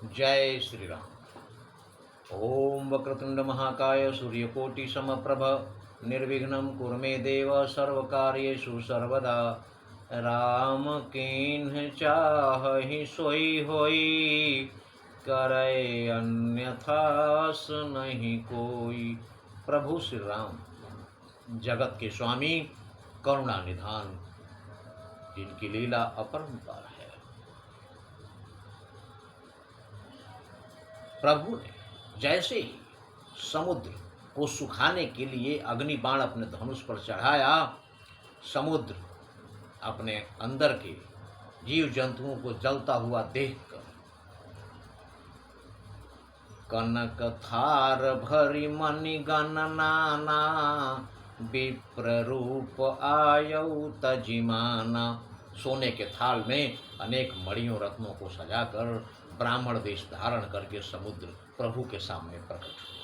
जय श्री राम। ओम वक्रतुंड महाकाय सूर्यकोटि समप्रभ निर्विघ्नं कुरु मे देव सर्वकार्येषु सर्वदा। राम कीन्ह चाहि सोई होई, करे अन्यथा नहीं कोई। प्रभु श्री राम जगत के स्वामी, करुणा निधान, जिनकी लीला अपरंपार है। प्रभु ने जैसे ही समुद्र को सुखाने के लिए अग्नि बाण अपने धनुष पर चढ़ाया, समुद्र अपने अंदर के जीव जंतुओं को जलता हुआ देखकर कनक थार भरी मणि गणनाना, विप्र रूप आयौ तजिमाना। सोने के थाल में अनेक मणियों रत्नों को सजाकर ब्राह्मण वेश धारण करके समुद्र प्रभु के सामने प्रकट हुआ।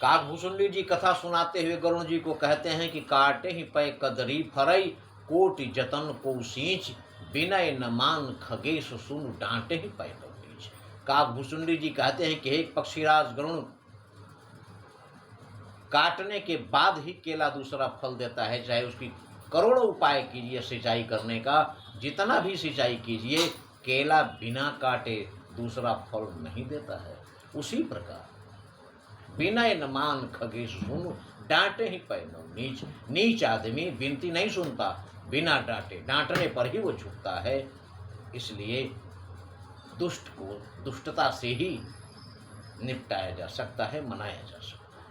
काकभूषुंडी जी कथा सुनाते हुए गरुण जी को कहते हैं कि काटे ही पै कदरी फरई, कोटि जतन को सींच, विनय न मान खगेश सुन डांटे ही पै बीच। काकभूषुंडी जी कहते हैं कि एक पक्षीराज गरुण काटने के बाद ही केला दूसरा फल देता है। चाहे उसकी करोड़ों उपाय कीजिए सिंचाई करने का, जितना भी सिंचाई कीजिए, केला बिना काटे दूसरा फल नहीं देता है। उसी प्रकार विनय न मान खगेश सुन, डांटे ही पैनो नीच। नीच आदमी विनती नहीं सुनता, बिना डांटे, डांटने पर ही वो झुकता है। इसलिए दुष्ट को दुष्टता से ही निपटाया जा सकता है, मनाया जा सकता है।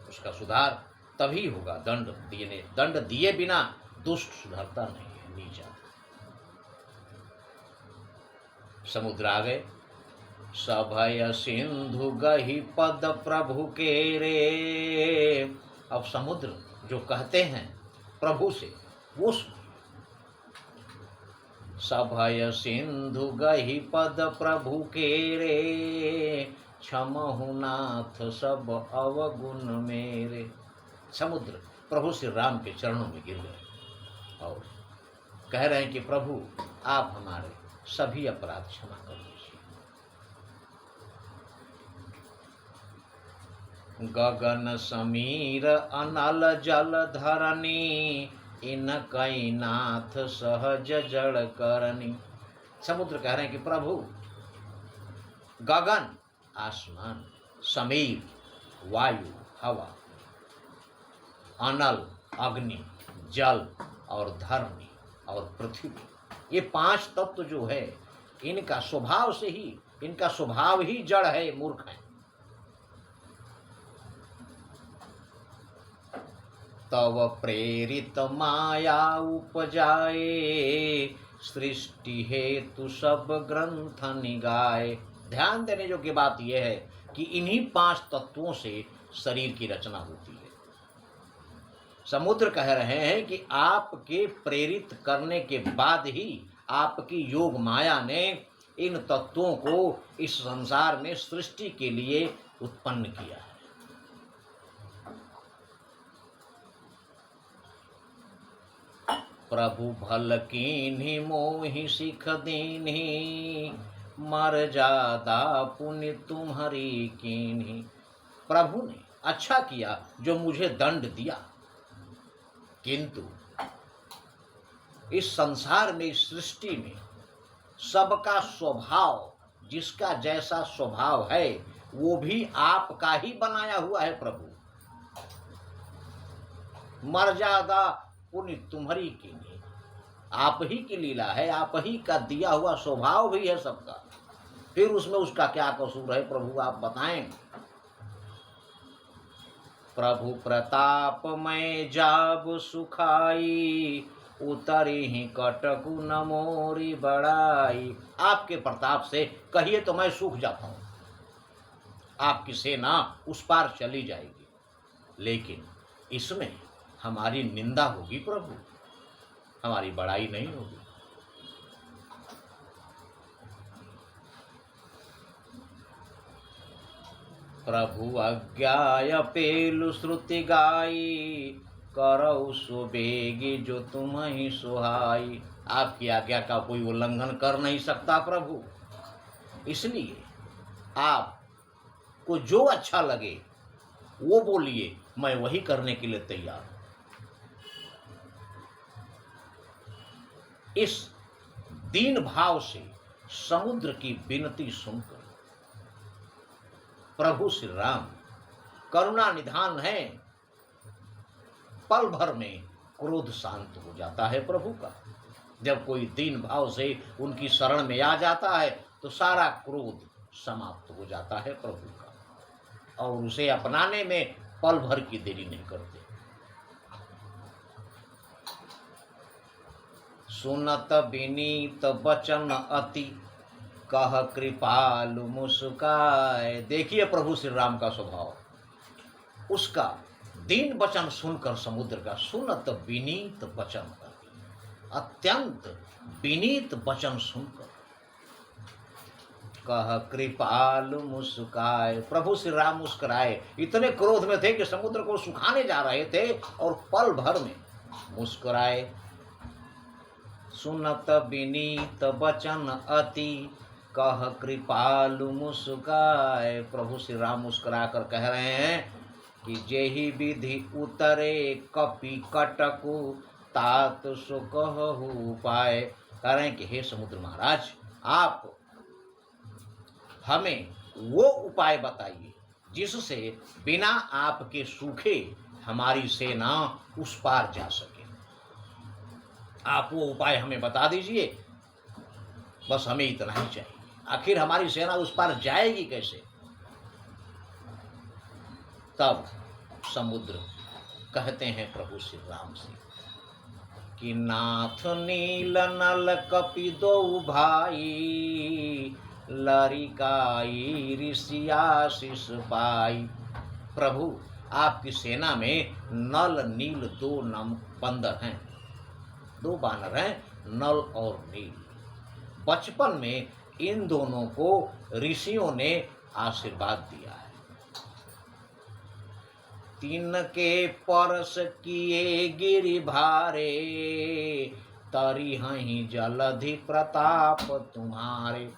उसका सुधार तभी होगा दंड दिए बिना दुष्ट सुधरता नहीं है, नीचा। समुद्र आ गए, सभय सिंधु गही पद प्रभु के रे। अब समुद्र जो कहते हैं प्रभु से, वो सभय सिंधु गही पद प्रभु के रे, क्षमहु नाथ सब अवगुण मेरे। समुद्र प्रभु श्री राम के चरणों में गिर गए और कह रहे हैं कि प्रभु आप हमारे सभी अपराध क्षमा कर दीजिए। गगन समीर अनल जल धरनी, इन कई नाथ सहज जड़ करनी। समुद्र कह रहे हैं कि प्रभु गगन आसमान, समीर वायु हवा, अनल अग्नि, जल और धरणी और पृथ्वी, ये पांच तत्व जो है, इनका स्वभाव ही जड़ है, मूर्ख है। तव प्रेरित माया उपजाए, सृष्टि हेतु सब ग्रंथ निगाए। ध्यान देने योग्य बात यह है कि इन्हीं पांच तत्वों से शरीर की रचना होती है। समुद्र कह रहे हैं कि आपके प्रेरित करने के बाद ही आपकी योग माया ने इन तत्वों को इस संसार में सृष्टि के लिए उत्पन्न किया है। प्रभु भल कीन्ही मोहि सिख दीन्ही, मर्यादा पुण्य तुम्हारी कीन्ही। प्रभु ने अच्छा किया जो मुझे दंड दिया, किंतु इस संसार में, इस सृष्टि में सबका स्वभाव, जिसका जैसा स्वभाव है वो भी आपका ही बनाया हुआ है। प्रभु मर्यादा पुण्य तुम्हारी कीन्ही, आप ही की लीला है, आप ही का दिया हुआ स्वभाव भी है सबका, फिर उसमें उसका क्या कसूर है प्रभु आप बताएं। प्रभु प्रताप में जाब सुखाई, उतरी ही कटकु न मोरी बड़ाई। आपके प्रताप से कहिए तो मैं सूख जाता हूँ, आपकी सेना उस पार चली जाएगी, लेकिन इसमें हमारी निंदा होगी प्रभु, हमारी बड़ाई नहीं होगी। प्रभु अज्ञाय पेलु श्रुति गाई, करौ सो बेगी जो तुम ही सुहाई। आपकी आज्ञा का कोई उल्लंघन कर नहीं सकता प्रभु, इसलिए आपको जो अच्छा लगे वो बोलिए, मैं वही करने के लिए तैयार हूं। इस दीन भाव से समुद्र की विनती सुनकर प्रभु श्री राम करुणा निधान है, पल भर में क्रोध शांत हो जाता है प्रभु का। जब कोई दीन भाव से उनकी शरण में आ जाता है तो सारा क्रोध समाप्त हो जाता है प्रभु का, और उसे अपनाने में पल भर की देरी नहीं करते। सुनत विनीत वचन अति, कह कृपालु मुस्काए। देखिए प्रभु श्री राम का स्वभाव, उसका दीन वचन सुनकर समुद्र का, सुनत विनीत वचन अति, अत्यंत विनीत वचन सुनकर कह कृपालु मुस्काए। प्रभु श्री राम मुस्कुराए, इतने क्रोध में थे कि समुद्र को सुखाने जा रहे थे और पल भर में मुस्कुराए। सुनत विनीत वचन अति, कह कृपालु मुस्काए। प्रभु श्री राम मुस्कुरा कर कह रहे हैं कि जेहि विधि उतरे कपि कटकु, तात सो कहु पाए। कह रहे हैं कि हे समुद्र महाराज, आप हमें वो उपाय बताइए जिससे बिना आपके सूखे हमारी सेना उस पार जा सके। आप वो उपाय हमें बता दीजिए, बस हमें इतना ही चाहिए। आखिर हमारी सेना उस पार जाएगी कैसे? तब समुद्र कहते हैं प्रभु श्री राम से कि नाथ नील नल कपि दो भाई, लरिकाई ऋषि आशीष पाई। प्रभु, आपकी सेना में नल नील दो नाम बंदर हैं, दो बानर हैं, नल और नील। बचपन में इन दोनों को ऋषियों ने आशीर्वाद दिया है। तीन के परस किए गिरि भारे, तरी हहीं जलधि प्रताप तुम्हारे।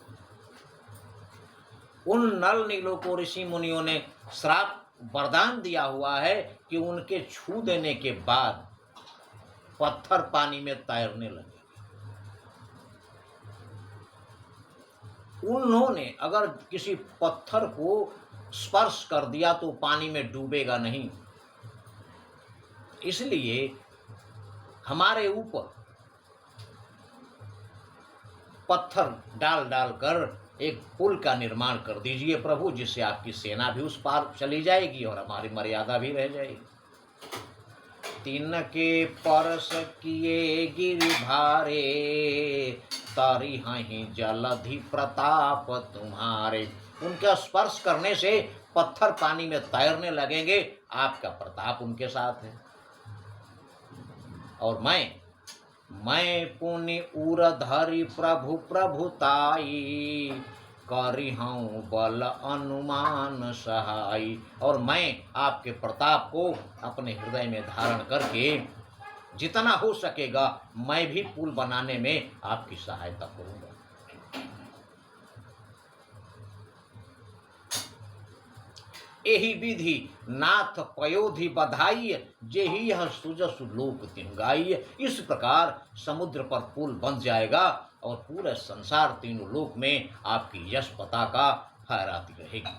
उन नल नीलों को ऋषि मुनियों ने श्राप वरदान दिया हुआ है कि उनके छू देने के बाद पत्थर पानी में तैरने लगे। उन्होंने अगर किसी पत्थर को स्पर्श कर दिया तो पानी में डूबेगा नहीं, इसलिए हमारे ऊपर पत्थर डाल डाल कर एक पुल का निर्माण कर दीजिए प्रभु, जिससे आपकी सेना भी उस पार चली जाएगी और हमारी मर्यादा भी रह जाएगी। तीन के परस किए गिरि भारे, तारी हहीं जलधि प्रताप तुम्हारे। उनका स्पर्श करने से पत्थर पानी में तैरने लगेंगे, आपका प्रताप उनके साथ है। और मैं पुनि उरधरि प्रभु प्रभुताई, करी हूँ बल अनुमान सहाई। और मैं आपके प्रताप को अपने हृदय में धारण करके जितना हो सकेगा मैं भी पुल बनाने में आपकी सहायता करूंगा। यही विधि नाथ पयोधि बधाई, जेहि यह सुजसु लोक तिहुँ गाई। इस प्रकार समुद्र पर पुल बन जाएगा और पूरे संसार तीनों लोक में आपकी यश पताका फहराती रहेगी।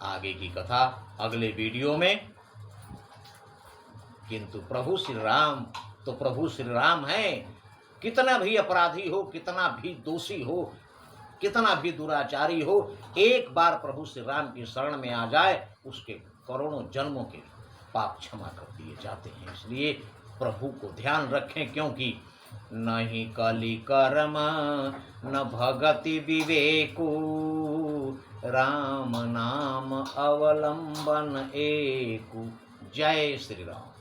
आगे की कथा अगले वीडियो में। किंतु प्रभु श्री राम तो प्रभु श्री राम हैं। कितना भी अपराधी हो, कितना भी दोषी हो, कितना भी दुराचारी हो, एक बार प्रभु श्री राम की शरण में आ जाए उसके करोड़ों जन्मों के पाप क्षमा कर दिए जाते हैं। इसलिए प्रभु को ध्यान रखें, क्योंकि नहीं कली कर्म न भगति विवेकु, राम नाम अवलंबन एकु। जय श्री राम।